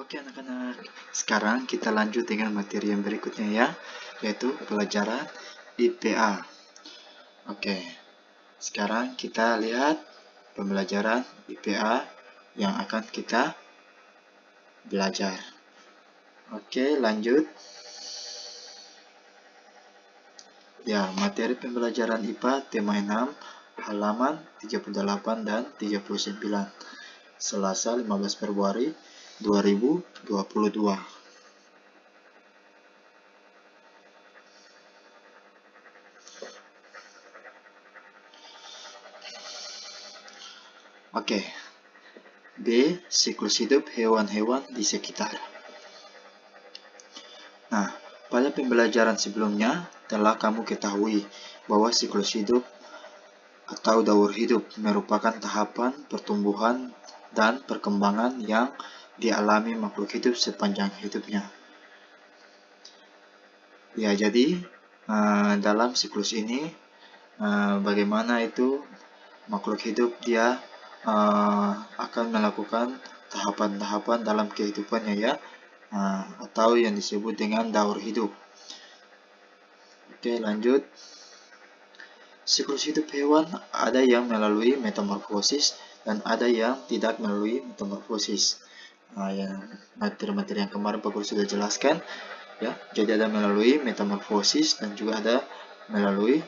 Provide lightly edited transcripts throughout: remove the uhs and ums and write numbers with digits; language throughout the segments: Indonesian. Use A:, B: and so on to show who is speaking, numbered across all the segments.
A: Oke anak-anak, sekarang kita lanjut dengan materi yang berikutnya ya, yaitu pelajaran IPA. Oke, sekarang kita lihat pembelajaran IPA yang akan kita belajar. Oke, lanjut. Ya, materi pembelajaran IPA tema 6, halaman 38 dan 39. Selasa 15 Februari 2022. Oke. B. Siklus hidup hewan-hewan di sekitar. Nah, pada pembelajaran sebelumnya telah kamu ketahui bahwa siklus hidup atau daur hidup merupakan tahapan pertumbuhan dan perkembangan yang dialami makhluk hidup sepanjang hidupnya. Ya, jadi dalam siklus ini bagaimana itu makhluk hidup dia akan melakukan tahapan-tahapan dalam kehidupannya ya, atau yang disebut dengan daur hidup. Oke, lanjut. Siklus hidup hewan ada yang melalui metamorfosis dan ada yang tidak melalui metamorfosis. Ya, materi-materi yang kemarin Pak Guru sudah jelaskan ya. Jadi ada melalui metamorfosis dan juga ada melalui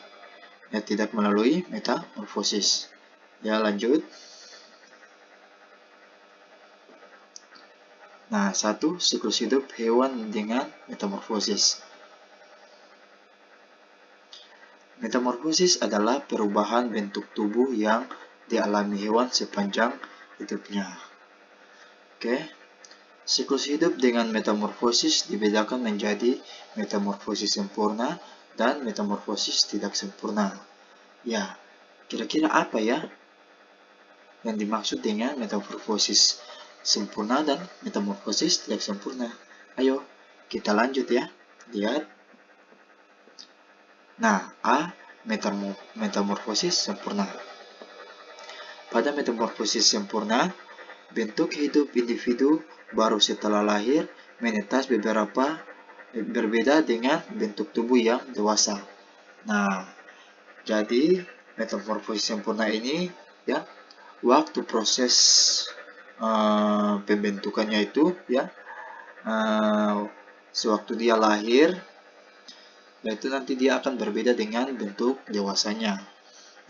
A: tidak melalui metamorfosis. Ya, lanjut. Nah, 1. Siklus hidup hewan dengan metamorfosis. Metamorfosis adalah perubahan bentuk tubuh yang dialami hewan sepanjang hidupnya. Oke. Siklus hidup dengan metamorfosis dibedakan menjadi metamorfosis sempurna dan metamorfosis tidak sempurna. Ya, kira-kira apa ya yang dimaksud dengan metamorfosis sempurna dan metamorfosis tidak sempurna? Ayo, kita lanjut ya. Lihat. Nah, A. Metamorfosis sempurna. Pada metamorfosis sempurna, bentuk hidup individu baru setelah lahir menetas berbeda dengan bentuk tubuh yang dewasa. Nah, jadi metamorfosis sempurna ini ya, waktu proses pembentukannya itu ya, sewaktu dia lahir, yaitu nanti dia akan berbeda dengan bentuk dewasanya.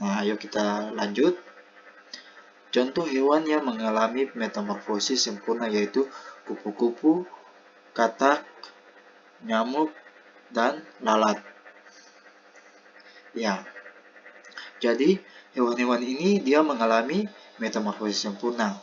A: Nah, ayo kita lanjut. Contoh hewan yang mengalami metamorfosis sempurna yaitu kupu-kupu, katak, nyamuk, dan lalat. Ya, jadi hewan-hewan ini dia mengalami metamorfosis sempurna.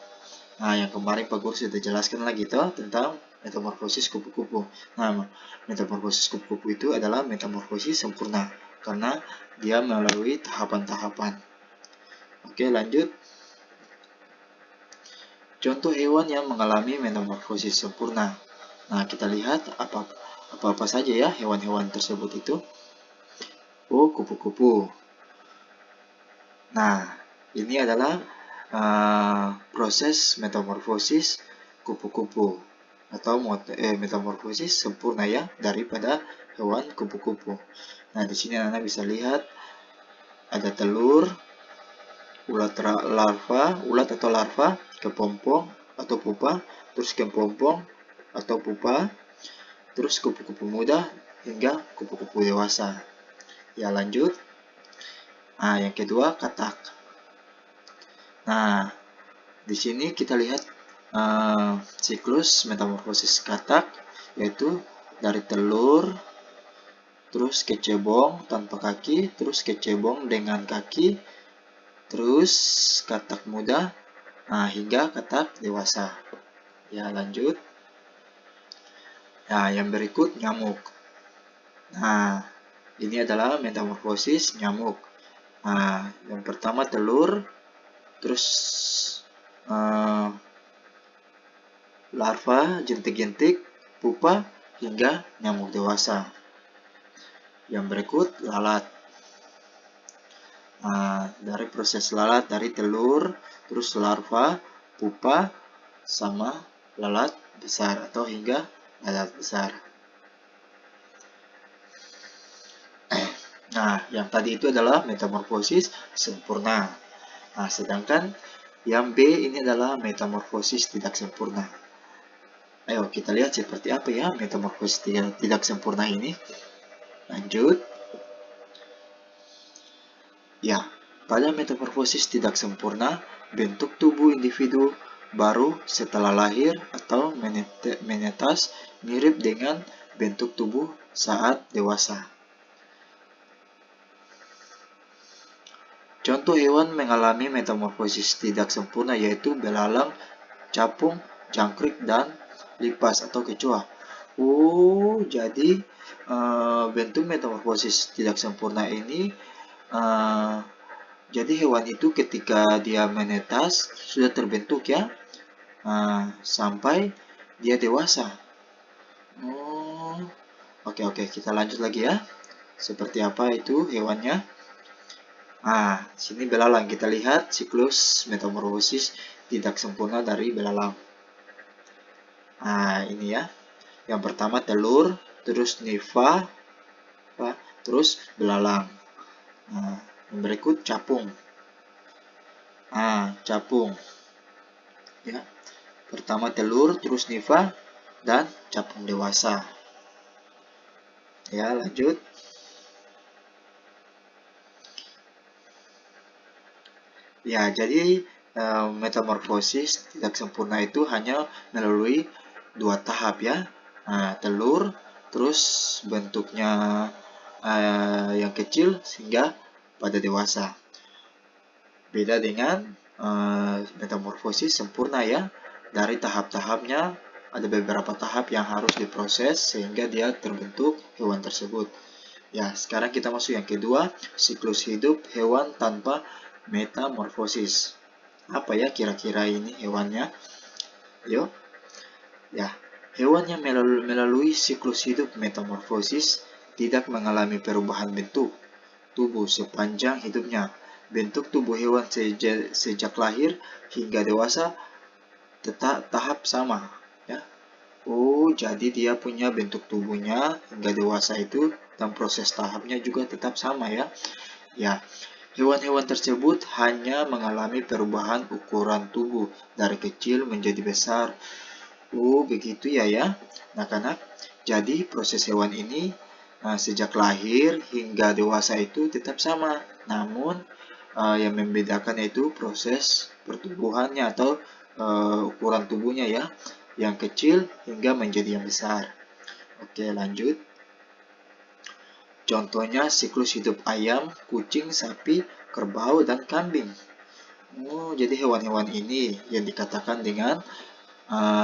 A: Nah, yang kemarin Pak Guru sudah jelaskan lagi tentang metamorfosis kupu-kupu. Nah, metamorfosis kupu-kupu itu adalah metamorfosis sempurna karena dia melalui tahapan-tahapan. Oke, lanjut. Contoh hewan yang mengalami metamorfosis sempurna. Nah, kita lihat apa saja ya hewan-hewan tersebut itu. Oh, kupu-kupu. Nah, ini adalah proses metamorfosis kupu-kupu atau metamorfosis sempurna ya daripada hewan kupu-kupu. Nah, di sini Anda bisa lihat ada telur, ulat atau larva, kepompong atau pupa, terus kepompong atau pupa, terus kupu-kupu muda hingga kupu-kupu dewasa. Ya, lanjut. Nah, yang kedua katak. Nah, di sini kita lihat siklus metamorfosis katak, yaitu dari telur, terus kecebong tanpa kaki, terus kecebong dengan kaki, terus katak muda, hingga katak dewasa. Ya, lanjut. Nah, yang berikut nyamuk. Nah, ini adalah metamorfosis nyamuk. Nah, yang pertama telur, terus larva, jentik-jentik, pupa, hingga nyamuk dewasa. Yang berikut lalat. Dari proses lalat dari telur, terus larva, pupa, sama lalat besar atau hingga lalat besar. Nah, yang tadi itu adalah metamorfosis sempurna. Nah, sedangkan yang B ini adalah metamorfosis tidak sempurna. Ayo kita lihat seperti apa ya metamorfosis tidak sempurna ini. Lanjut. Ya, pada metamorfosis tidak sempurna, bentuk tubuh individu baru setelah lahir atau menetas mirip dengan bentuk tubuh saat dewasa. Contoh hewan mengalami metamorfosis tidak sempurna yaitu belalang, capung, jangkrik, dan lipas atau kecoa. Jadi bentuk metamorfosis tidak sempurna ini jadi hewan itu ketika dia menetas sudah terbentuk ya sampai dia dewasa. Oke, kita lanjut lagi ya. Seperti apa itu hewannya? Sini belalang, kita lihat siklus metamorfosis tidak sempurna dari belalang. Ini ya. Yang pertama telur, terus niva, terus belalang. Yang berikut capung. Capung. Ya. Pertama telur, terus niva, dan capung dewasa. Ya, lanjut. Ya, jadi metamorfosis tidak sempurna itu hanya melalui 2 tahap ya. Telur, terus bentuknya yang kecil sehingga pada dewasa. Beda dengan metamorfosis sempurna ya. Dari tahap-tahapnya ada beberapa tahap yang harus diproses sehingga dia terbentuk hewan tersebut. Ya, sekarang kita masuk yang kedua, siklus hidup hewan tanpa metamorfosis. Apa ya kira-kira ini hewannya? Yuk. Ya, hewan yang melalui siklus hidup metamorfosis tidak mengalami perubahan bentuk tubuh sepanjang hidupnya. Bentuk tubuh hewan sejak lahir hingga dewasa tetap tahap sama. Ya. Jadi dia punya bentuk tubuhnya hingga dewasa itu dan proses tahapnya juga tetap sama ya. Ya, hewan-hewan tersebut hanya mengalami perubahan ukuran tubuh dari kecil menjadi besar. Begitu ya, anak-anak. Jadi proses hewan ini sejak lahir hingga dewasa itu tetap sama. Namun yang membedakan itu proses pertumbuhannya atau ukuran tubuhnya ya. Yang kecil hingga menjadi yang besar. Oke, lanjut. Contohnya siklus hidup ayam, kucing, sapi, kerbau, dan kambing. Jadi hewan-hewan ini yang dikatakan dengan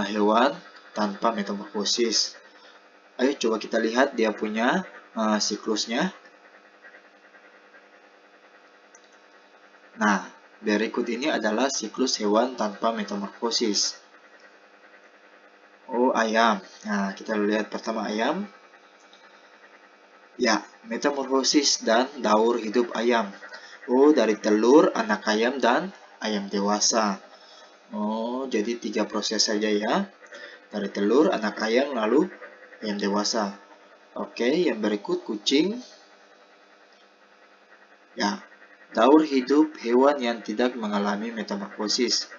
A: hewan tanpa metamorfosis. Ayo coba kita lihat dia punya siklusnya. Nah, berikut ini adalah siklus hewan tanpa metamorfosis. Ayam. Nah, kita lihat pertama ayam. Ya, metamorfosis dan daur hidup ayam. Dari telur, anak ayam, dan ayam dewasa. Jadi 3 proses saja ya. Dari telur, anak ayam, lalu ayam dewasa. Oke, yang berikut kucing. Ya, daur hidup hewan yang tidak mengalami metamorfosis.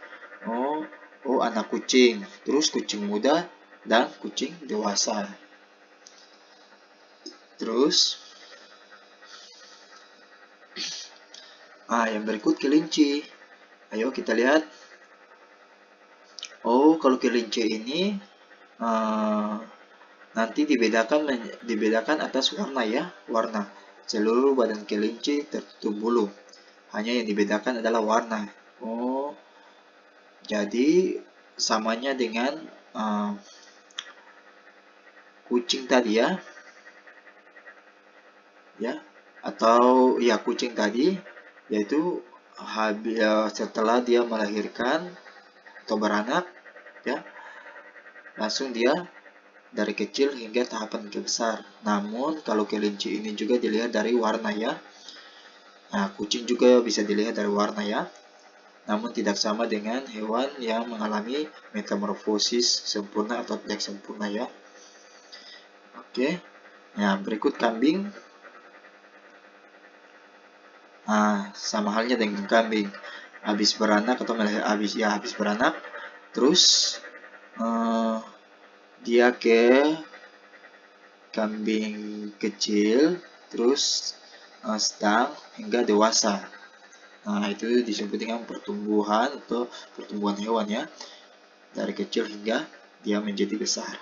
A: Anak kucing, terus kucing muda, dan kucing dewasa. Terus, yang berikut kelinci. Ayo kita lihat. Kalau kelinci ini nanti dibedakan atas warna ya, warna. Seluruh badan kelinci tertutup bulu. Hanya yang dibedakan adalah warna. Jadi samanya dengan kucing tadi ya. Atau ya kucing tadi, yaitu setelah dia melahirkan atau beranak ya, langsung dia dari kecil hingga tahapan besar. Namun kalau kelinci ini juga dilihat dari warna ya. Kucing juga bisa dilihat dari warna ya. namun tidak sama dengan hewan yang mengalami metamorfosis sempurna atau tidak sempurna ya. Oke. Nah, berikut kambing. Nah, sama halnya dengan kambing. Habis beranak atau habis beranak, terus dia ke kambing kecil, terus sedang hingga dewasa. Nah, itu disebut dengan pertumbuhan atau pertumbuhan hewan ya. Dari kecil hingga dia menjadi besar.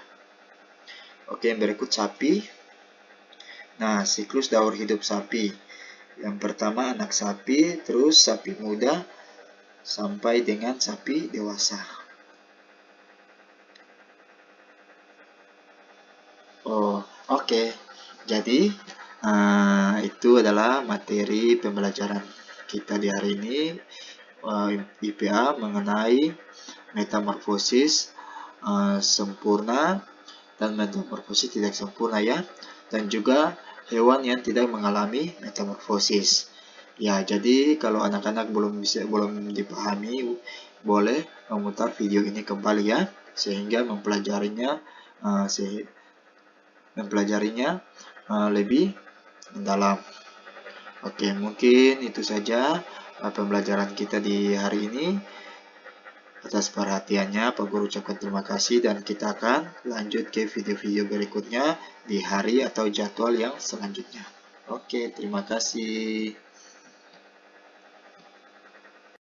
A: Oke, yang berikut sapi. Nah, siklus daur hidup sapi. Yang pertama anak sapi, terus sapi muda, sampai dengan sapi dewasa. Oh, oke. Jadi, itu adalah materi pembelajaran kita di hari ini, IPA mengenai metamorfosis sempurna dan metamorfosis tidak sempurna ya, dan juga hewan yang tidak mengalami metamorfosis. Ya, jadi kalau anak-anak belum dipahami, boleh memutar video ini kembali ya, sehingga mempelajarinya lebih mendalam. Oke, mungkin itu saja pembelajaran kita di hari ini. Atas perhatiannya, Pak Guru ucapkan terima kasih dan kita akan lanjut ke video-video berikutnya di hari atau jadwal yang selanjutnya. Oke, terima kasih.